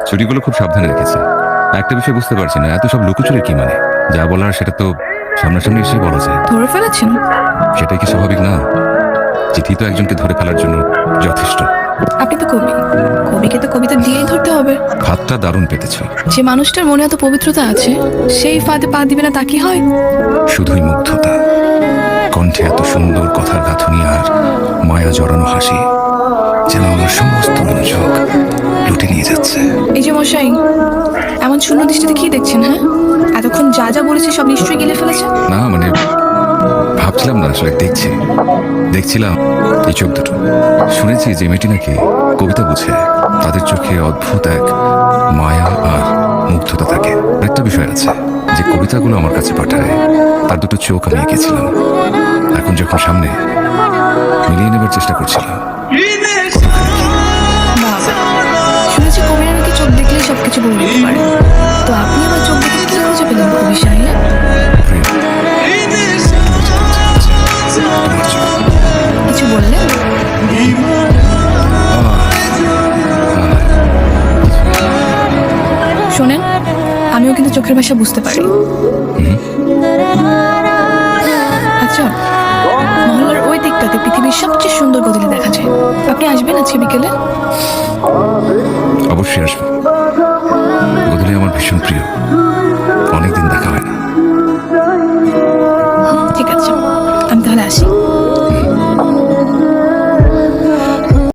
চুরিগুলো খুব সাবধানে রেখেছে। একটা বিষয় বুঝতে পারছি না, এত সব লুকোচুরির কি মানে? যা বলার সেটা তো সামনাসামনি এসে বলা যায়। ধরে ফেলেছেন? সেটাই কি স্বাভাবিক না? চিঠি তো একজনকে ধরে ফেলার জন্য যথেষ্ট। আপনি তো কবি, কবিকে তো কবিতা দিয়েই ধরতে হবে। হাতটা দারুণ পেতেছ। যে মানুষটার মনে এত পবিত্রতা আছে, সেই ফাঁদে পা দিবে না তা কি হয়? শুধুই মুগ্ধতা, কণ্ঠে এত সুন্দর কথার গাঁথুনি আর মায়া জড়ানো হাসি, যেন আমার সমস্ত মনোযোগ লুটে নিয়ে যাচ্ছে। এই যে মশাই, এমন শূন্য দৃষ্টিতে কি দেখছেন? হ্যাঁ, এতক্ষণ যা যা বলেছি সব নিশ্চয়ই গিলে ফেলেছেন। না মানে ভাবছিলাম না, আসলে দেখছিলাম এই চোখ দুটো। শুনেছি যে মেয়েটি নাকি কবিতা বুঝে, তাদের চোখে অদ্ভুত এক মায়া আর মুগ্ধতা থাকে। একটা বিষয় আছে, যে কবিতাগুলো আমার কাছে পাঠায় তার দুটো চোখ আমি এঁকেছিলাম। এখন যখন সামনে, মিলিয়ে নেবার চেষ্টা করছিলাম। বাবা, শুনেছি কবিরা নাকি চোখ দেখলেই সবকিছু বলে দিতে পারে। তো আপনি আবার চোখ দেখে কি খুঁজে পেলেন কবি সাহেব? প্রেম, তোমার চোখ। কিছু বললেন? শোনেন, আমিও কিন্তু চোখের ভাষা বুঝতে পারি। আচ্ছা, মহল্লার ওই দিকটাতে পৃথিবীর সবচেয়ে সুন্দর গদিলে দেখা যায়। আপনি আসবেন আজকে বিকেলে? অবশ্যই আসবো। গদলি আমার ভীষণ প্রিয়।